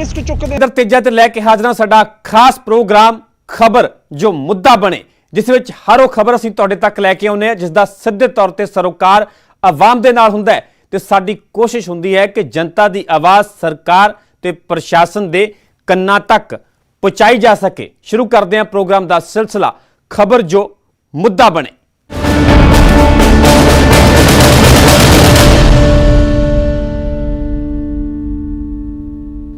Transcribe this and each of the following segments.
Risk चुकते इधर तेजा ते लैके हाजिर साडा खास प्रोग्राम खबर जो मुद्दा बने, जिस विच हर वो खबर असीं तुहाडे तक लैके आउने जिस दा सिद्धे तौर ते सरोकार आवाम दे नाल हुंदा है ते साडी कोशिश हुंदी है कि जनता दी आवाज़ सरकार ते प्रशासन दे कन्नां तक पहुंचाई जा सके। शुरू करते हैं प्रोग्राम दा सिलसिला खबर जो मुद्दा बने।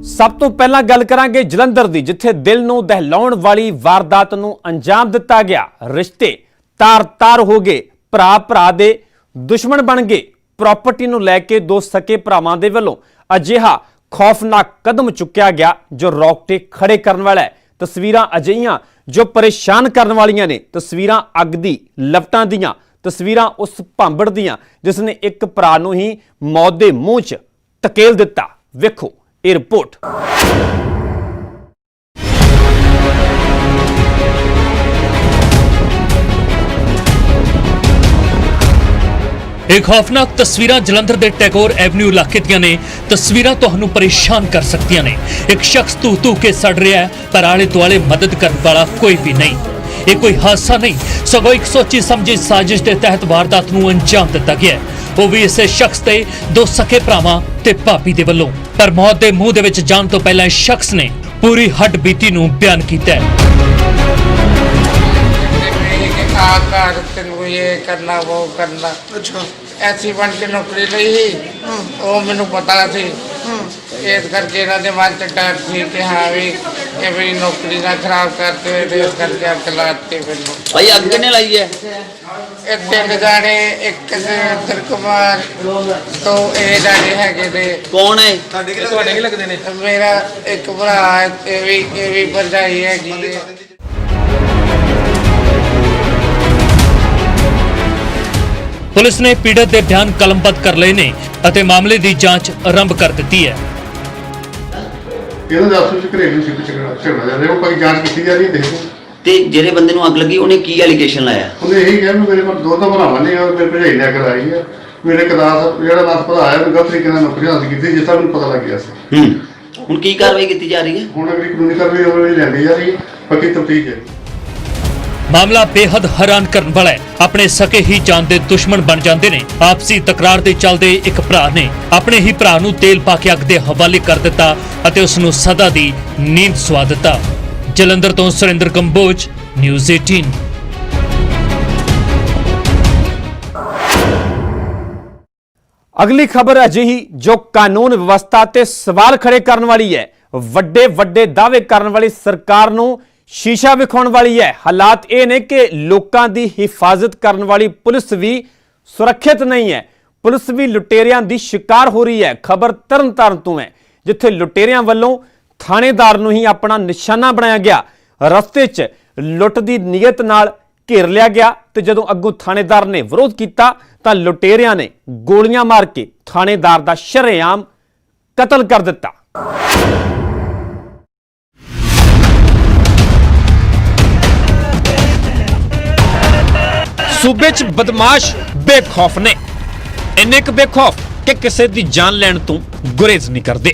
सब तो पहला गल करांगे जलंधर दी, जिथे दिल नूं दहलाउण वाली वारदात नूं अंजाम दिता गया। रिश्ते तार तार हो गए, भरा भरा दे दुश्मन बन गए। प्रॉपर्टी नूं लैके दो सके भरावां दे वल्लों अजिहा खौफनाक कदम चुक्या गया जो रोंगटे खड़े करने वाला है। तस्वीरां अजिहियां जो परेशान करने वालियां ने, तस्वीरां अग दी लपटां दियां, तस्वीरां उस भांबड़ दियां जिसने एक भरा नूं ही मौत दे मूंह च धकेल दिता। वेखो ये रिपोर्ट। एक खौफनाक तस्वीरां जलंधर दे टैगोर एवेन्यू इलाके दियां ने। तस्वीरां तुहानू परेशान कर सकदियां ने। एक शख्स तू तू के सड़ रहा है पर आले दुआले मदद करने वाला कोई भी नहीं। ये कोई हादसा नहीं, सगों एक सोची समझी साजिश के तहत वारदात नूं अंजाम दिता गया है। वो भी इस शख्स के दो सके भरावां ते भाभी दे वल्लों। पर मौत के मुंह दे विच जाण तो पहला इस शख्स ने पूरी हड्ड बीती नूं बयान कीता है। ये करना वो करना, अच्छा ऐसी बन के नौकरी ली वो मैनू पता सी। इस करके इन्हां दे मन च डर सी कि हाँ भी ये मेरी नौकरी ना खराब करते हुए, इस करके अग लाती मैनू। भाई अग किन्ने लाई है? ये तीन जाने, एक इंद्र कुमार, तो ये जाने हैगे ने। कौन है? तुहाडे की लगदे ने? मेरा एक भरा ये भी भरजाई हैगी। पुलिस ने पीड़ित के बयान कलमबद्ध कर लए ने अते मामले की जांच आरंभ कर दी है। ते जेरे बंदे नूं अग लगी उन्हें की एलिगेशन लाया? उन्हें यही कहा मेरे को दो भरावां ने और मेरे भजाई लेकर आई है। मेरे क्लास जेड़ा नास पता आया मैं गलत तरीके नाल नौकरी हासिल की जिस तरह पता लग गया सी। हुण की कार्रवाई की जा रही है? हुण अगली कानूनी कार्रवाई होनी लैंदी जा रही है, बाकी तफ्तीश है। मामला बेहद हैरान करने वाला है। अपने सके ही जान दे दुश्मन बन जाते ने। आपसी तकरार दे चलदे एक भरा ने अपने ही भरा नूं तेल पा के अग दे हवाले कर दिता अते उस नूं सदा दी नींद सुआ दिता। जलंधर तो सुरेंद्र कंबोज, न्यूज़ 18। अगली खबर अजिही जो कानून व्यवस्था ते सवाल खड़े करने वाली है। वड्डे वड्डे दावे करने वाली सरकार नूं शीशा विखाउण वाली है। हालात ये ने कि लोकां दी हिफाजत करने वाली पुलिस भी सुरक्षित नहीं है। पुलिस भी लुटेरियां दी शिकार हो रही है। खबर तरनताਰਨ तो है, जिथे लुटेरियां वालों थानेदार नूं ही अपना निशाना बनाया गया। रस्ते च लुट दी नीयत नाल घेर लिया गया ते जदों अग्गों थानेदार ने विरोध किया तां लुटेरियां ने गोलियां मार के थानेदार दा शरेआम कतल कर दिता। सूबे च बदमाश बेखौफ ने, इन्ने क बेखौफ कि किसी की जान लैण तो गुरेज नहीं करते।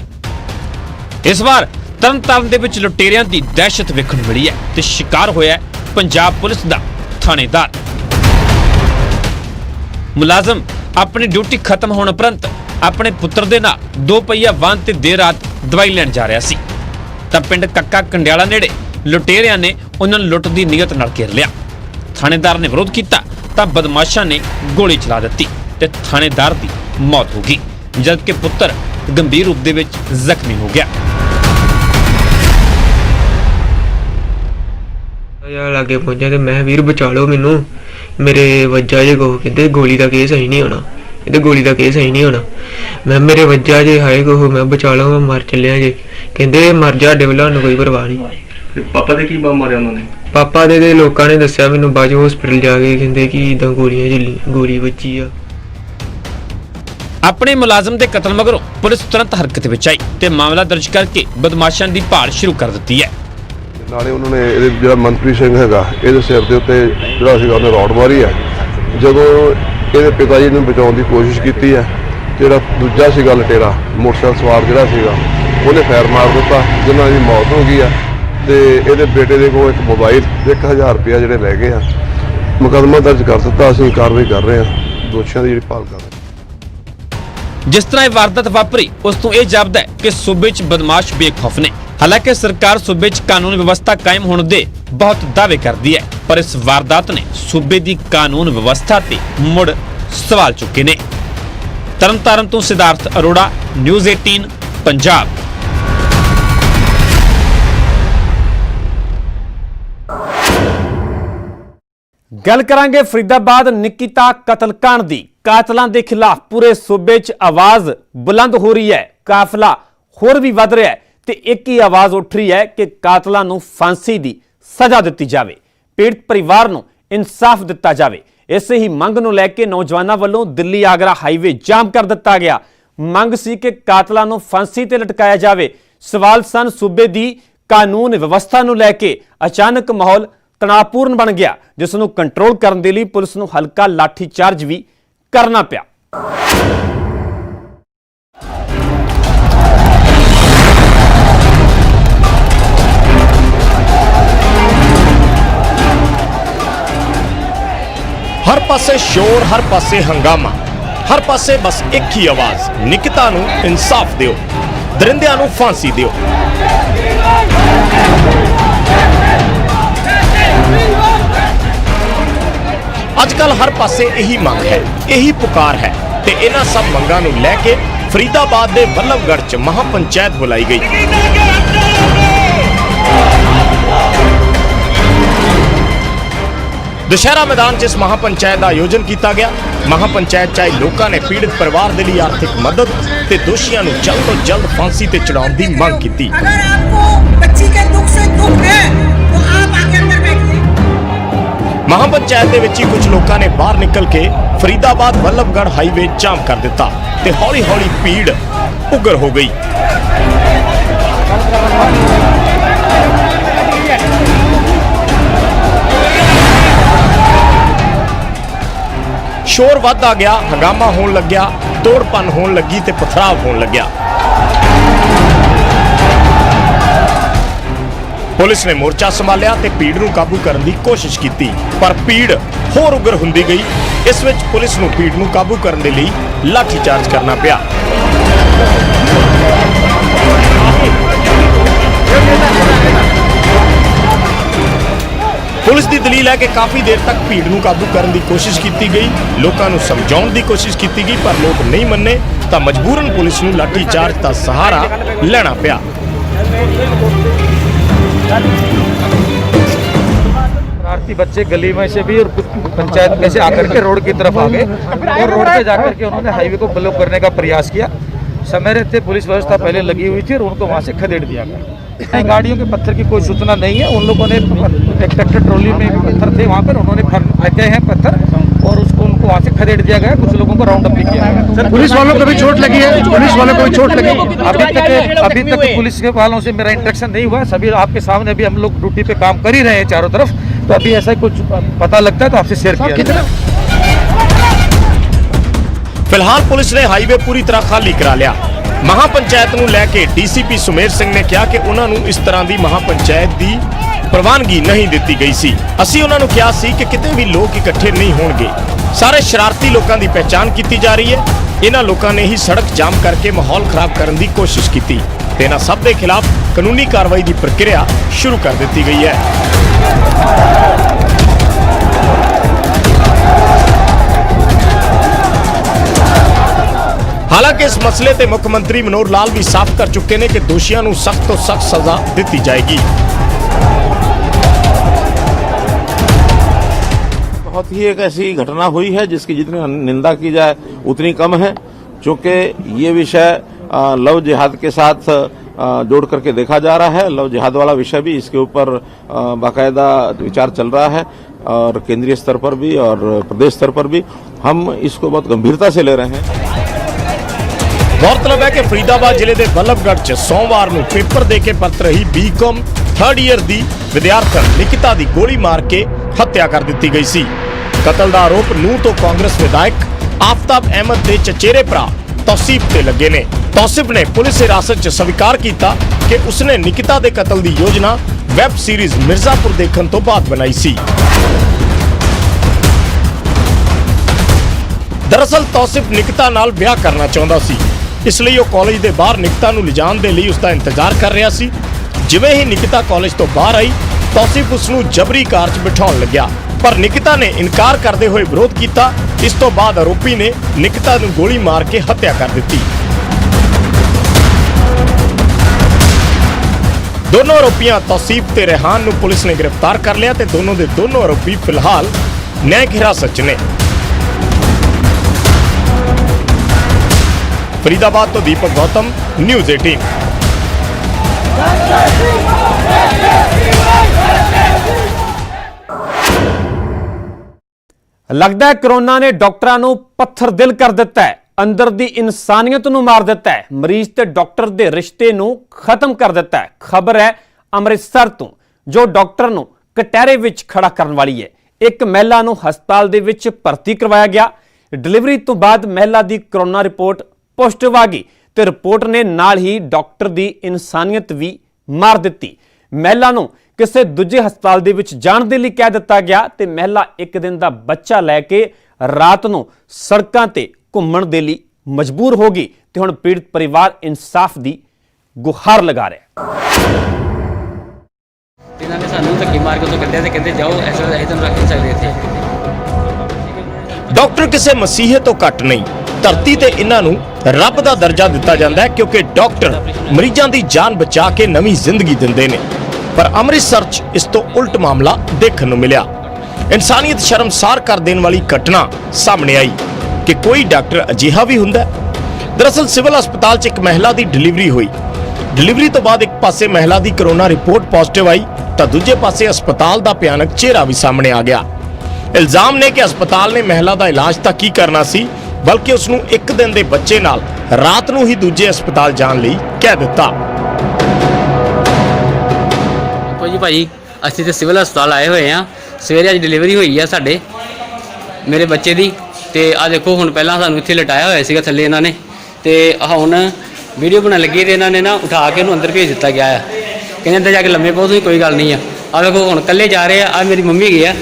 इस बार तरनताਰਨ दे विच लुटेरियां दी दहशत वेखण मिली है ते शिकार होया पंजाब पुलिस दा थानेदार। मुलाजम अपनी ड्यूटी खत्म होने उपरंत अपने पुत्र दे नाल दो पहिया वाहन ते देर रात दवाई लैण जा रहा सी तां पिंड कक्का कंडियाला नेड़े लुटेरियां ने उन्हां नूं लुट दी नीयत नाल घेर लिया। थानेदार ने विरोध किया तां बदमाशां ने गोली चला दी ते थानेदार की मौत हो गई, जबकि पुत्र गंभीर रूप दे विच जख्मी हो गया। लागे पहुंचा तो मैं वीर बचा लो मैनू, मेरे वज्जा जे कहो कहते गोली का केस सही नहीं होना, कहते गोली का केस सही नहीं होना। मैं मेरे वज्जा जे हाए कहो मैं बचा लो, मैं मर चलिया जे कहते मर जा डे वाला कोई परवाह नहीं। पापा दे की मारे उन्होंने? पापा दे लोगों ने दस्या मैनू बाद हॉस्पिटल जाके कहते कि इदा गोलियां चली, गोली बची आ। अपने मुलाजम के कतल मगरों पुलिस तुरंत हरकत विच आई ते मामला दर्ज करके बदमाशां दी भाल शुरू कर दी है। नाले उन्होंने जो मनप्रीत सिंह है ये सिर के उत्ते जो रॉड मारी है। जदों ये पिता जी ने बचाने की कोशिश की है, जो दूजा लटेरा मोटरसाइकिल सवार जोड़ा ਉਹਨੇ ਫਾਇਰ ਮਾਰ ਦਿੱਤਾ, ਜਿਨ੍ਹਾਂ ਦੀ ਮੌਤ ਹੋ ਗਈ ਆ। ਤੇ ਇਹਦੇ ਬੇਟੇ ਦੇ ਕੋਲ ਇੱਕ ਮੋਬਾਈਲ ਤੇ 1000 ਰੁਪਇਆ ਜਿਹੜੇ ਲੈ ਗਏ ਆ। ਮੁਕੱਦਮਾ ਦਰਜ ਕਰ ਦਿੱਤਾ, ਅਸੀਂ ਕਾਰਵਾਈ ਕਰ ਰਹੇ ਹਾਂ, ਦੋਸ਼ੀਆਂ ਦੀ ਜਿਹੜੀ ਭਾਲ ਕਰ ਰਹੇ ਹਾਂ। ਜਿਸ ਤਰ੍ਹਾਂ ਇਹ ਵਾਰਦਾਤ ਵਾਪਰੀ ਉਸ ਤੋਂ ਇਹ ਜਾਪਦਾ ਹੈ ਕਿ ਸੂਬੇ 'ਚ ਬਦਮਾਸ਼ ਬੇਖੌਫ ਨੇ। ਹਾਲਾਂਕਿ ਸਰਕਾਰ ਸੂਬੇ 'ਚ ਕਾਨੂੰਨ ਵਿਵਸਥਾ ਕਾਇਮ ਹੋਣ ਦੇ ਬਹੁਤ ਦਾਅਵੇ ਕਰਦੀ ਹੈ, ਪਰ ਇਸ ਵਾਰਦਾਤ ਨੇ ਸੂਬੇ ਦੀ ਕਾਨੂੰਨ ਵਿਵਸਥਾ ਤੇ ਮੁੜ ਸਵਾਲ ਚੁੱਕੇ ਨੇ। ਤਰਨਤਾਰਨ ਤੋਂ ਸਿਧਾਰਥ ਅਰੋੜਾ, ਨਿਊਜ਼ 18 ਪੰਜਾਬ। ਗੱਲ ਕਰਾਂਗੇ ਫਰੀਦਾਬਾਦ ਨਿੱਕੀਤਾ ਕਤਲकांड ਦੀ। ਕਾਤਲਾਂ ਦੇ ਖਿਲਾਫ ਪੂਰੇ ਸੂਬੇ 'ਚ ਆਵਾਜ਼ ਬੁਲੰਦ ਹੋ ਰਹੀ ਹੈ, ਕਾਫਲਾ ਹੋਰ ਵੀ ਵੱਧ ਰਿਹਾ ਹੈ ਤੇ ਇੱਕ ਹੀ ਆਵਾਜ਼ ਉੱਠ ਰਹੀ ਹੈ ਕਿ ਕਾਤਲਾਂ ਨੂੰ ਫਾਂਸੀ ਦੀ ਸਜ਼ਾ ਦਿੱਤੀ ਜਾਵੇ, ਪੀੜਤ ਪਰਿਵਾਰ ਨੂੰ ਇਨਸਾਫ ਦਿੱਤਾ ਜਾਵੇ। ਇਸੇ ਹੀ ਮੰਗ ਨੂੰ ਲੈ ਕੇ ਨੌਜਵਾਨਾਂ ਵੱਲੋਂ ਦਿੱਲੀ ਆਗਰਾ ਹਾਈਵੇ ਜਾਮ ਕਰ ਦਿੱਤਾ ਗਿਆ। ਮੰਗ ਸੀ ਕਿ ਕਾਤਲਾਂ ਨੂੰ ਫਾਂਸੀ ਤੇ ਲਟਕਾਇਆ ਜਾਵੇ। ਸਵਾਲ ਸਨ ਸੂਬੇ ਦੀ ਕਾਨੂੰਨ ਵਿਵਸਥਾ ਨੂੰ ਲੈ ਕੇ। ਅਚਾਨਕ ਮਾਹੌਲ ਤਣਾਅਪੂਰਨ ਬਣ ਗਿਆ, ਜਿਸ ਨੂੰ ਕੰਟਰੋਲ ਕਰਨ ਦੇ ਲਈ ਪੁਲਿਸ ਨੂੰ ਹਲਕਾ ਲਾਠੀ ਚਾਰਜ ਵੀ ਕਰਨਾ ਪਿਆ। हर पासे शोर, हर पासे हंगामा, हर पासे बस एक ही आवाज, निकिता नू इंसाफ दिओ, दरिंदियां नू फांसी दिओ। अजकल हर पासे यही मंग है, यही पुकार है ते इन्हां सब मंगां नू लैके फरीदाबाद दे वल्लभगढ़ च महापंचायत बुलाई गई। दशहरा मैदान जिस महापंचायत का आयोजन किया गया। महापंचायत चाहे लोगों ने पीड़ित परिवार के लिए आर्थिक मदद ते दोषियों को जल्द तो जल्द फांसी ते चढ़ाने की मांग की। अगर आपको बच्ची के दुख से दुख है तो आप आगे अंदर बैठिए। महापंचायत के विच ही कुछ लोगों ने बाहर निकल के फरीदाबाद वल्लभगढ़ हाईवे जाम कर दिता ते हौली हौली भीड़ उग्र हो गई। शोर वधदा गया, हंगामा होने लग गया, तोड़पन होने लगी ते पथराव होने लग गया। पुलिस ने मोर्चा संभालिया ते भीड़ नूं काबू करने की कोशिश की, पर भीड़ होर उग्र हुंदी गई। इस विच पुलिस नूं भीड़ नूं काबू करने के लिए लाठीचार्ज करना पिया। पुलिस की दलील है कि काफी देर तक भीड़ नूं काबू करने की कोशिश की गई, लोगों नूं समझाउण की कोशिश की गई, पर लोग नहीं मन्ने तो मजबूरन पुलिस नूं लाठीचार्ज का सहारा लेना पिया। शरारती बच्चे गली में से भी और कुछ पंचायत में से आकर के रोड की तरफ आ गए और रोड पे जाकर के उन्होंने हाईवे को ब्लॉक करने का प्रयास किया। समय रहते पुलिस व्यवस्था पहले लगी हुई थी और उनको वहां से खदेड़ दिया गया। गाड़ियों के पत्थर की कोई सूचना नहीं है। उन लोगों ने एक ट्रैक्टर ट्रॉली में पत्थर थे वहाँ पर, उन्होंने फेंके हैं पत्थर और उसको उनको वहाँ से खदेड़ दिया गया। कुछ लोगों को राउंड अप भी किया गया। पुलिस वालों को भी चोट लगी है? पुलिस वालों को भी चोट लगी? अभी तक पुलिस के वालों से मेरा इंटरेक्शन नहीं हुआ। सभी आपके सामने अभी हम लोग ड्यूटी पे काम कर ही रहे हैं चारों तरफ, तो अभी ऐसा कुछ पता लगता है तो आपसे शेयर किया। फिलहाल पुलिस ने हाईवे पूरी तरह खाली करा लिया। महापंचायत नूं लैके डीसीपी सुमेर सिंह ने कहा कि उन्हां नूं इस तरह की महापंचायत की प्रवानगी नहीं दी गई सी। असीं उन्हां नूं कहा सी कि किते भी लोग इकट्ठे नहीं होणगे। सारे शरारती लोगों की पहचान की जा रही है। इन्हां लोगों ने ही सड़क जाम करके माहौल खराब करने की कोशिश की ते इन्हां सब के खिलाफ कानूनी कार्रवाई की प्रक्रिया शुरू कर दी गई है। हालांकि इस मसले ते मुख्यमंत्री मनोहर लाल भी साफ कर चुके हैं कि दोषियों को सख्त तो सख्त सजा दी जाएगी। बहुत ही एक ऐसी घटना हुई है जिसकी जितनी निंदा की जाए उतनी कम है, क्योंकि ये विषय लव जिहाद के साथ जोड़ करके देखा जा रहा है। लव जिहाद वाला विषय भी इसके ऊपर बाकायदा विचार चल रहा है और केंद्रीय स्तर पर भी और प्रदेश स्तर पर भी हम इसको बहुत गंभीरता से ले रहे हैं। गौरतलब है कि फरीदाबाद जिले के वल्लभगढ़ च सोमवार को पेपर दे के परत रही बीकॉम 3rd ईयर की विद्यार्थन निकिता की गोली मार के हत्या कर दी गई सी। कतल का आरोप नूंह तो कांग्रेस विधायक आफताब अहमद के चचेरे भरा तौसीफ ते लगे ने। तौसीफ ने पुलिस हिरासत च स्वीकार किया कि उसने निकिता दे कतल दी योजना वैब सीरीज मिर्जापुर देखने तो बाद बनाई सी। दरअसल तौसीफ निकिता नाल ब्याह करना चाहता सी, इसलिए वो कॉलेज के बाहर निकिता नूं लिजाण दे लई उसका इंतजार कर रहा सी। जिवें ही निकिता कॉलेज तो बाहर आई, तौसीफ उसनूं जबरी कार च बिठाउण लग्या, पर निकिता ने इनकार करते हुए विरोध किया। इस तो बाद आरोपी ने निकिता नूं गोली मार के हत्या कर दी। दोनों आरोपियां तौसीफ ते रेहान नूं पुलिस ने गिरफ्तार कर लिया ते दोनों दे दोनों आरोपी फिलहाल न्यायिक हिरासत च ने। फरीदाबाद तो दीपक गौतम, न्यूज़ 18। लगता है कोरोना ने डॉक्टरां नूं पत्थर दिल कर दिता है, अंदर दी इंसानियत नूं मार दिता है, मरीज ते डॉक्टर दे रिश्ते नूं खत्म कर दिता है। खबर है अमृतसर तो, जो डॉक्टर नूं कटहरे विच खड़ा करन वाली है। एक महिला नूं हस्पताल दे विच भर्ती करवाया गया। डिलीवरी तो बाद महिला दी कोरोना रिपोर्ट पॉजिटिव आ गई ते रिपोर्ट ने नाल ही डॉक्टर दी इंसानियत भी मार दिती। महिला नूं किसी दूजे हस्पताल दे विच जाण दे लई कह दिता गया ते महिला एक दिन दा बच्चा लैके रात नूं सड़कां ते घुम्मण दे लई मजबूर हो गई ते हुण पीड़ित परिवार इंसाफ दी गुहार लगा रहा है। इन्होंने सानू धक्के मार के तो कड्ढिया ते कहंदे जाओ, ऐसा असीं तुहानूं रख नहीं सकदे इत्थे। डॉक्टर किसी मसीहे तो घट नहीं, धरती ते इन्हां नूं रब दा दर्जा दिता जांदा है, क्योंकि डॉक्टर मरीजां दी जान बचा के नवीं जिंदगी दिंदे ने। पर अमृतसर च इस तो उल्ट मामला देखने को मिला। इंसानियत शर्मसार कर देने वाली घटना सामने आई कि कोई डॉक्टर अजिहा भी हुंदा है। दरअसल सिविल अस्पताल च एक महिला की डिलीवरी हुई। डिलीवरी तो बाद एक पासे महिला की कोरोना रिपोर्ट पॉजिटिव आई तो दूजे पासे अस्पताल का भयानक चेहरा भी सामने आ गया। इल्जाम ने कि अस्पताल ने महिला का इलाज तो की करना सी, बल्कि उसनूं एक दिन के बच्चे नाल रात नूं ही दूजे अस्पताल जाण लई कह दिता। जी भाई असीं ते सिविल हस्पताल आए हुए हैं, सवेरे अज डिलीवरी हुई है साडे मेरे बच्चे दी ते आ देखो हुण पहलां सानूं इत्थे लटाया होया सीगा थल्ले इन्हां ने ते हुण वीडियो बनाउण लगे ते इन्हां ने ना उठा के इहनूं अंदर भेज दित्ता गया है। कहंदे अंदर जाके लम्मे पाओ, तुसीं कोई गल नहीं है। आ देखो हुण कल्ले जा रहे आ मेरी मम्मी गई है।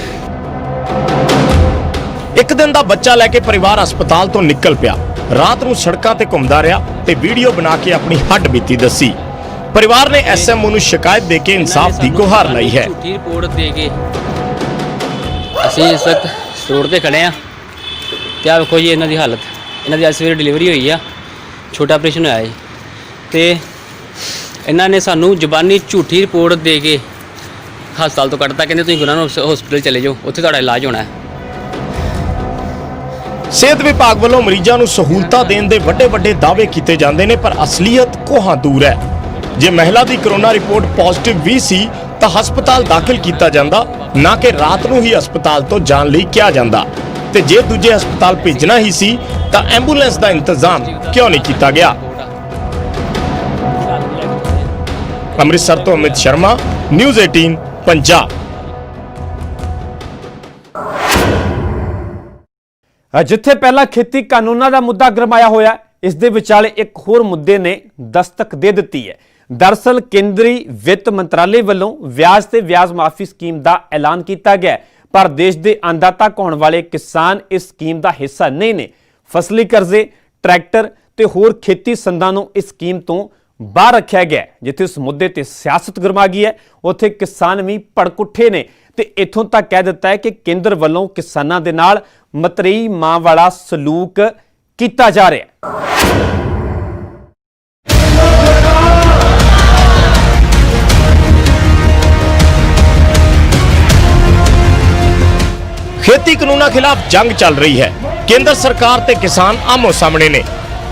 एक दिन का बच्चा लैके परिवार अस्पताल तो निकल पिया, रात नूं सड़कां ते घुमदा रहा ते वीडियो बना के अपनी हड्ड बीती दसी। परिवार ने SMO नूं शिकायत दे के इंसाफ की गुहार लाई है। झूठी रिपोर्ट दे के असीं इस वक्त रोड ते खड़े हैं ते आ देखो जी इन्हां दी हालत। इन्हां दी अज सवेरे डिलीवरी हुई है, छोटा ऑपरेशन होया है ते इन्हां ने सानूं जबानी झूठी रिपोर्ट दे के हस्पताल तो कढ़ता। कहंदे तुसीं गुरु नानक हॉस्पिटल चले जाओ, उत्थे तुहाडा इलाज होना है। सेहत विभाग वालों मरीजों को सहूलतां देने दे वड्डे वड्डे दावे किए जाते हैं, पर असलीयत कोहां दूर है। जे महिला की कोरोना रिपोर्ट पॉजिटिव भी सी तो हस्पताल दाखिल किया जाता, ना कि रात नूं ही अस्पताल तो जाण लई किया जाता। ते जे दूजे अस्पताल भेजना ही सी तो एंबूलेंस का इंतजाम क्यों नहीं किया गया। अमृतसर तो अमित शर्मा, न्यूज़ 18 पंजाब। जिथे पहला खेती कानूनां का मुद्दा गरमाया होया, इस दे विचाले एक होर मुद्दे ने दस्तक दे दी है। दरअसल केंद्रीय वित्त मंत्रालय वालों व्याज ते व्याज माफी स्कीम का ऐलान किया गया, पर देश के अन्नदाता कहण वाले किसान इस स्कीम का हिस्सा नहीं ने। फसली कर्जे, ट्रैक्टर ते होर खेती संदां नूं इस स्कीम तो बाहर रखा गया। जिथे इस मुद्दे ते सियासत गरमा गई है, उत्थे किसान भी भड़क उठे ने ते इत्थों तक कह दिता है कि केंद्र वालों किसानां दे नाल मतरेई मां वाला सलूक किया जा रहा है। खेती कानूनों खिलाफ जंग चल रही है। केंद्र सरकार ते किसान आमो सामने ने।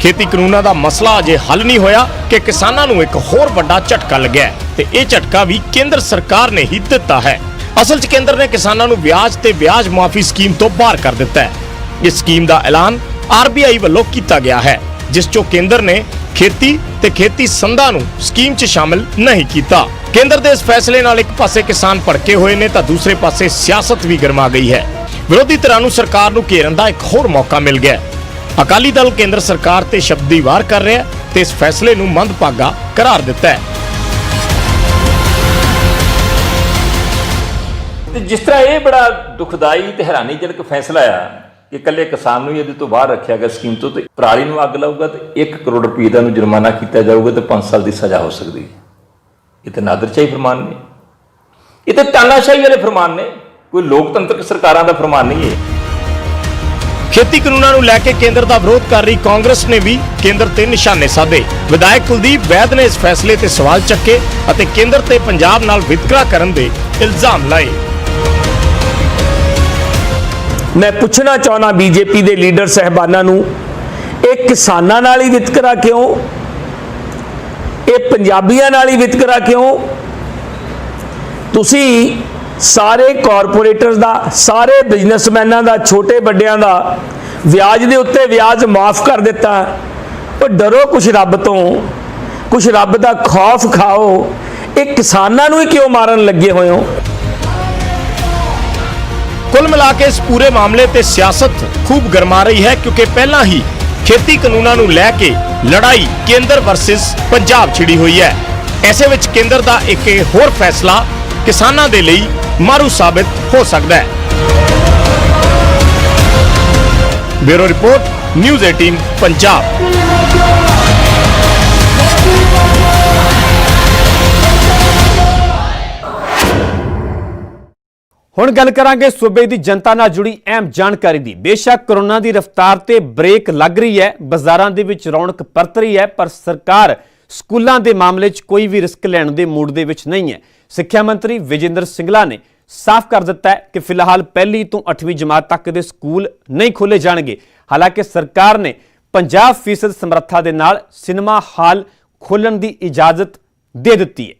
खेती कानूनों का मसला अजे हल नहीं होया कि किसानों नूं एक होर वड्डा झटका लग्या है ते इह झटका भी केंद्र सरकार ने ही दिता है। असल च केंद्र ने किसानों नूं ब्याज ते ब्याज माफी स्कीम तो बाहर कर दिता है। इस स्कीम का ऐलान RBI वालों किया गया है, जिस चो केंद्र ने खेती ते खेती संदां नूं स्कीम च शामिल नहीं किया। केंद्र के इस फैसले नाल एक पासे किसान भड़के हुए ने तो दूसरे पासे सियासत भी गरमा गई है। विरोधी धिरां नूं सरकार नूं घेरन दा एक होर मौका मिल गया। ਅਕਾਲੀ ਦਲ ਕੇਂਦਰ ਸਰਕਾਰ ਤੇ ਸ਼ਬਦੀ ਵਾਰ ਕਰ ਰਿਹਾ ਤੇ ਇਸ ਫੈਸਲੇ ਨੂੰ ਮੰਦਭਾਗਾ ਕਰਾਰ ਦਿੱਤਾ ਹੈ। ਤੇ ਜਿਸ ਤਰ੍ਹਾਂ ਇਹ ਬੜਾ ਦੁਖਦਾਈ ਤੇ ਹੈਰਾਨੀਜਨਕ ਫੈਸਲਾ ਆ ਕਿ ਇਕੱਲੇ ਕਿਸਾਨ ਨੂੰ ਇਹਦੇ ਤੋਂ ਬਾਹਰ ਰੱਖਿਆ ਗਿਆ ਸਕੀਮ ਤੋਂ, ਤੇ ਪਰਾਲੀ ਨੂੰ ਅੱਗ ਲਾਊਗਾ ਤੇ 1 ਕਰੋੜ ਰੁਪਏ ਦਾ ਨੂੰ ਜੁਰਮਾਨਾ ਕੀਤਾ ਜਾਊਗਾ ਤੇ 5 ਸਾਲ ਦੀ ਸਜ਼ਾ ਹੋ ਸਕਦੀ ਹੈ। ਇਹ ਤੇ ਨਾਦਰਸ਼ਾਹੀ ਫਰਮਾਨ ਨੇ, ਇਹ ਤੇ ਤਾਨਾਸ਼ਾਹੀ ਵਾਲੇ ਫਰਮਾਨ ਨੇ, ਕੋਈ ਲੋਕਤੰਤਰਕ ਸਰਕਾਰਾਂ ਦਾ ਫਰਮਾਨ ਨਹੀਂ ਹੈ। ਖੇਤੀ ਕਾਨੂੰਨਾਂ ਨੂੰ ਲੈ ਕੇ ਕੇਂਦਰ ਦਾ ਵਿਰੋਧ ਕਰ ਰਹੀ ਕਾਂਗਰਸ ਨੇ ਵੀ ਕੇਂਦਰ ਤੇ ਨਿਸ਼ਾਨੇ ਸਾਧੇ। ਵਿਧਾਇਕ ਕੁਲਦੀਪ ਵੈਦ ਨੇ ਇਸ ਫੈਸਲੇ ਤੇ ਸਵਾਲ ਚੱਕੇ ਅਤੇ ਕੇਂਦਰ ਤੇ ਪੰਜਾਬ ਨਾਲ ਵਿਤਕਰਾ ਕਰਨ ਦੇ ਇਲਜ਼ਾਮ ਲਾਏ। ਮੈਂ ਪੁੱਛਣਾ ਚਾਹੁੰਦਾ ਬੀਜੇਪੀ ਦੇ ਲੀਡਰ ਸਹਿਬਾਨਾਂ ਨੂੰ, ਇਹ ਕਿਸਾਨਾਂ ਨਾਲ ਹੀ ਵਿਤਕਰਾ ਕਿਉਂ? ਇਹ ਪੰਜਾਬੀਆਂ ਨਾਲ ਹੀ ਵਿਤਕਰਾ ਕਿਉਂ? ਤੁਸੀਂ ਸਾਰੇ ਕਾਰਪੋਰੇਟਰਸ ਦਾ, ਸਾਰੇ ਬਿਜ਼ਨਸਮੈਨਾਂ ਦਾ, ਛੋਟੇ ਵੱਡਿਆਂ ਦਾ ਵਿਆਜ ਦੇ ਉੱਤੇ ਵਿਆਜ ਮਾਫ ਕਰ ਦਿੱਤਾ। ਪਰ ਡਰੋ ਕੁਛ ਰੱਬ ਤੋਂ, ਕੁਛ ਰੱਬ ਦਾ ਖੌਫ ਖਾਓ। ਇਹ ਕਿਸਾਨਾਂ ਨੂੰ ਹੀ ਕਿਉਂ ਮਾਰਨ ਲੱਗੇ ਹੋਏ ਹੋ? ਕੁੱਲ ਮਿਲਾ ਕੇ ਇਸ ਪੂਰੇ ਮਾਮਲੇ ਤੇ ਸਿਆਸਤ ਖੂਬ ਗਰਮਾ ਰਹੀ ਹੈ, ਕਿਉਂਕਿ ਪਹਿਲਾਂ ਹੀ ਖੇਤੀ ਕਾਨੂੰਨਾਂ ਨੂੰ ਲੈ ਕੇ ਲੜਾਈ ਕੇਂਦਰ ਵਰਸਸ ਪੰਜਾਬ ਛਿੜੀ ਹੋਈ ਹੈ। ਐਸੇ ਵਿੱਚ ਕੇਂਦਰ ਦਾ ਇੱਕ ਹੋਰ ਫੈਸਲਾ ਕਿਸਾਨਾਂ ਦੇ ਲਈ ਮਾਰੂ ਸਾਬਿਤ ਹੋ ਸਕਦਾ ਹੈ। Bureau report, news 18 Punjab. ਹੁਣ ਗੱਲ ਕਰਾਂਗੇ ਸੂਬੇ ਦੀ ਜਨਤਾ ਨਾਲ ਜੁੜੀ ਅਹਿਮ ਜਾਣਕਾਰੀ ਦੀ। ਬੇਸ਼ੱਕ ਕਰੋਨਾ ਦੀ ਰਫ਼ਤਾਰ ਤੇ ਬ੍ਰੇਕ ਲੱਗ ਰਹੀ ਹੈ, ਬਾਜ਼ਾਰਾਂ ਦੇ ਵਿੱਚ ਰੌਣਕ ਪਰਤ ਰਹੀ ਹੈ, ਪਰ ਸਰਕਾਰ ਸਕੂਲਾਂ ਦੇ ਮਾਮਲੇ 'ਚ ਕੋਈ ਵੀ ਰਿਸਕ ਲੈਣ ਦੇ ਮੂਡ ਦੇ ਵਿੱਚ ਨਹੀਂ ਹੈ। ਸਿੱਖਿਆ ਮੰਤਰੀ ਵਿਜੇਂਦਰ ਸਿੰਗਲਾ ਨੇ ਸਾਫ਼ ਕਰ ਦਿੱਤਾ ਹੈ ਕਿ ਫਿਲਹਾਲ 1 ਤੋਂ 8ਵੀਂ ਜਮਾਤ ਤੱਕ ਦੇ ਸਕੂਲ ਨਹੀਂ ਖੋਲ੍ਹੇ ਜਾਣਗੇ। ਹਾਲਾਂਕਿ ਸਰਕਾਰ ਨੇ 50% ਸਮਰੱਥਾ ਦੇ ਨਾਲ ਸਿਨੇਮਾ ਹਾਲ ਖੋਲ੍ਹਣ ਦੀ ਇਜਾਜ਼ਤ ਦੇ ਦਿੱਤੀ ਹੈ।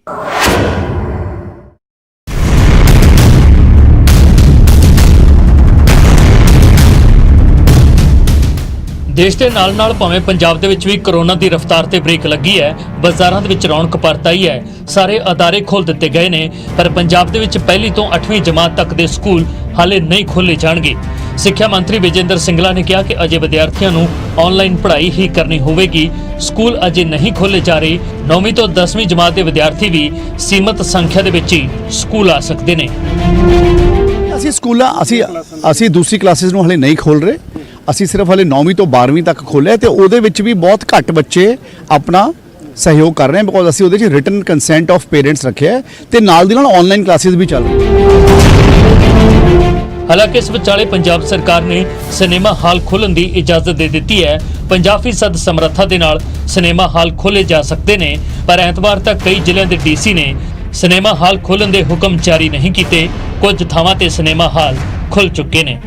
ਦੇਸ਼ ਦੇ ਨਾਲ-ਨਾਲ ਭਾਵੇਂ ਪੰਜਾਬ ਦੇ ਵਿੱਚ ਵੀ ਕਰੋਨਾ ਦੀ ਰਫ਼ਤਾਰ ਤੇ ਬ੍ਰੇਕ ਲੱਗੀ ਹੈ, ਬਾਜ਼ਾਰਾਂ ਦੇ ਵਿੱਚ ਰੌਣਕ ਪਰਤ ਆਈ ਹੈ, ਸਾਰੇ ਅਦਾਰੇ ਖੋਲ੍ਹ ਦਿੱਤੇ ਗਏ ਨੇ, ਪਰ ਪੰਜਾਬ ਦੇ ਵਿੱਚ 1 ਤੋਂ 8ਵੀਂ ਜਮਾਤ ਤੱਕ ਦੇ ਸਕੂਲ ਹਾਲੇ ਨਹੀਂ ਖੋਲ੍ਹੇ ਜਾਣਗੇ। ਸਿੱਖਿਆ ਮੰਤਰੀ ਵਿਜੇਂਦਰ ਸਿੰਗਲਾ ਨੇ ਕਿਹਾ ਕਿ ਅਜੇ ਵਿਦਿਆਰਥੀਆਂ ਨੂੰ ਆਨਲਾਈਨ ਪੜ੍ਹਾਈ ਹੀ ਕਰਨੀ ਹੋਵੇਗੀ। ਸਕੂਲ ਅਜੇ ਨਹੀਂ ਖੋਲ੍ਹੇ ਜਾ ਰਹੇ। 9ਵੀਂ ਤੋਂ 10ਵੀਂ ਜਮਾਤ ਦੇ ਵਿਦਿਆਰਥੀ ਵੀ ਸੀਮਤ ਸੰਖਿਆ ਦੇ ਵਿੱਚ ਹੀ ਸਕੂਲ ਆ ਸਕਦੇ ਨੇ। ਅਸੀਂ ਦੂਸਰੀ ਕਲਾਸਿਸ ਨੂੰ ਹਲੇ ਨਹੀਂ ਖੋਲ ਰਹੇ। ਅਸੀਂ ਸਿਰਫ ਹਲੇ 9ਵੀਂ ਤੋਂ 12ਵੀਂ ਤੱਕ ਖੋਲ੍ਹਿਆ ਤੇ ਉਹਦੇ ਵਿੱਚ ਵੀ ਬਹੁਤ ਘੱਟ ਬੱਚੇ ਆਪਣਾ ਸਹਿਯੋਗ ਕਰ ਰਹੇ ਹਨ, ਬਿਕੋਜ਼ ਅਸੀਂ ਉਹਦੇ 'ਚ ਰਿਟਨ ਕੰਸੈਂਟ ਆਫ ਪੇਰੈਂਟਸ ਰੱਖਿਆ ਤੇ ਨਾਲ ਦੀ ਨਾਲ ਆਨਲਾਈਨ ਕਲਾਸਿਸ ਵੀ ਚੱਲ ਰਹੀਆਂ। ਹਾਲਾਂਕਿ ਇਸ ਵਿਚਾਲੇ ਪੰਜਾਬ ਸਰਕਾਰ ਨੇ ਸਿਨੇਮਾ ਹਾਲ ਖੋਲ੍ਹਣ ਦੀ ਇਜਾਜ਼ਤ ਦੇ ਦਿੱਤੀ ਹੈ। 50% ਸਮਰੱਥਾ ਦੇ ਨਾਲ ਸਿਨੇਮਾ ਹਾਲ ਖੋਲ੍ਹੇ ਜਾ ਸਕਦੇ ਨੇ, ਪਰ ਐਤਵਾਰ ਤੱਕ ਕਈ ਜ਼ਿਲ੍ਹਿਆਂ ਦੇ ਡੀਸੀ ਨੇ ਸਿਨੇਮਾ ਹਾਲ ਖੋਲ੍ਹਣ ਦੇ ਹੁਕਮ ਜਾਰੀ ਨਹੀਂ ਕੀਤੇ। ਕੁਝ ਥਾਵਾਂ ਤੇ ਸਿਨੇਮਾ ਹਾਲ ਖੁੱਲ ਚੁੱਕੇ ਨੇ।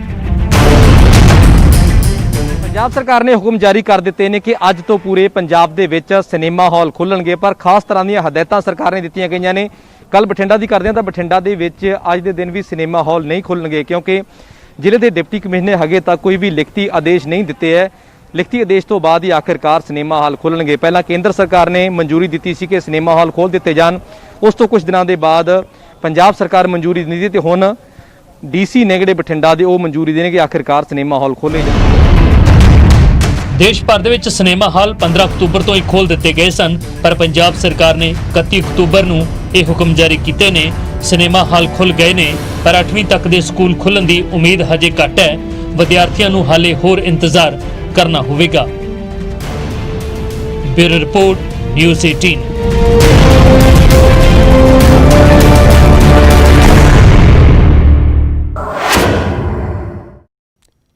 ਪੰਜਾਬ ਸਰਕਾਰ ਨੇ ਹੁਕਮ ਜਾਰੀ ਕਰ ਦਿੱਤੇ ਨੇ ਕਿ ਅੱਜ ਤੋਂ ਪੂਰੇ ਪੰਜਾਬ ਦੇ ਵਿੱਚ ਸਿਨੇਮਾ ਹਾਲ ਖੁੱਲਣਗੇ, ਪਰ ਖਾਸ ਤਰ੍ਹਾਂ ਦੀਆਂ ਹਦਾਇਤਾਂ ਸਰਕਾਰ ਨੇ ਦਿੱਤੀਆਂ ਗਈਆਂ ਨੇ। ਕੱਲ ਬਠਿੰਡਾ ਦੀ ਕਰਦੇ ਹਾਂ ਤਾਂ ਬਠਿੰਡਾ ਦੇ ਵਿੱਚ ਅੱਜ ਦੇ ਦਿਨ ਵੀ ਸਿਨੇਮਾ ਹਾਲ ਨਹੀਂ ਖੁੱਲਣਗੇ, ਕਿਉਂਕਿ ਜ਼ਿਲ੍ਹੇ ਦੇ ਡਿਪਟੀ ਕਮਿਸ਼ਨਰ ਨੇ ਹਜੇ ਤੱਕ ਕੋਈ ਵੀ ਲਿਖਤੀ ਆਦੇਸ਼ ਨਹੀਂ ਦਿੱਤੇ ਹੈ। ਲਿਖਤੀ ਆਦੇਸ਼ ਤੋਂ ਬਾਅਦ ਹੀ ਆਖਿਰਕਾਰ ਸਿਨੇਮਾ ਹਾਲ ਖੁੱਲਣਗੇ। ਪਹਿਲਾਂ ਕੇਂਦਰ ਸਰਕਾਰ ਨੇ ਮਨਜ਼ੂਰੀ ਦਿੱਤੀ ਸੀ ਕਿ ਸਿਨੇਮਾ ਹਾਲ ਖੋਲ੍ਹ ਦਿੱਤੇ ਜਾਣ, ਉਸ ਤੋਂ ਕੁਝ ਦਿਨਾਂ ਦੇ ਬਾਅਦ ਪੰਜਾਬ ਸਰਕਾਰ ਮਨਜ਼ੂਰੀ ਨਹੀਂ ਦਿੱਤੀ ਤੇ ਹੁਣ ਡੀਸੀ ਨੇ ਜਿਹੜੇ ਬਠਿੰਡਾ ਦੇ ਉਹ ਮਨਜ਼ੂਰੀ ਦੇਣਗੇ ਕਿ ਆਖਿਰਕਾਰ ਸਿਨੇਮਾ ਹਾਲ ਖੋਲ੍ਹੇ ਜਾਣ। ਦੇਸ਼ ਭਰ ਦੇ ਵਿੱਚ ਸਿਨੇਮਾ ਹਾਲ 15 ਅਕਤੂਬਰ ਤੋਂ ਹੀ ਖੋਲ੍ਹ ਦਿੱਤੇ ਗਏ ਸਨ, ਪਰ ਪੰਜਾਬ ਸਰਕਾਰ ਨੇ 31 ਅਕਤੂਬਰ ਨੂੰ ਇਹ ਹੁਕਮ ਜਾਰੀ ਕੀਤੇ ਨੇ। ਸਿਨੇਮਾ ਹਾਲ ਖੁੱਲ੍ਹ ਗਏ ਨੇ, ਪਰ 8ਵੀਂ ਤੱਕ ਦੇ ਸਕੂਲ ਖੁੱਲ੍ਹਣ ਦੀ ਉਮੀਦ ਹਜੇ ਘੱਟ ਹੈ। ਵਿਦਿਆਰਥੀਆਂ ਨੂੰ ਹਾਲੇ ਹੋਰ ਇੰਤਜ਼ਾਰ ਕਰਨਾ ਹੋਵੇਗਾ। Bureau report, news 18।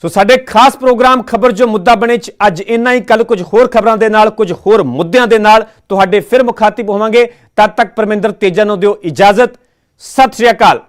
ਸੋ ਸਾਡੇ ਖਾਸ ਪ੍ਰੋਗਰਾਮ ਖਬਰ ਜੋ ਮੁੱਦਾ ਬਣੇ ਚ ਅੱਜ ਇੰਨਾ ਹੀ। ਕੱਲ ਕੁਝ ਹੋਰ ਖਬਰਾਂ ਦੇ ਨਾਲ, ਕੁਝ ਹੋਰ ਮੁੱਦਿਆਂ ਦੇ ਨਾਲ ਤੁਹਾਡੇ ਫਿਰ ਮੁਖਾਤਿਬ ਹੋਵਾਂਗੇ। ਤਦ ਤੱਕ ਪਰਮਿੰਦਰ ਤੇਜਾ ਨੂੰ ਦਿਓ ਇਜਾਜ਼ਤ। ਸਤਿ ਸ਼੍ਰੀ ਅਕਾਲ।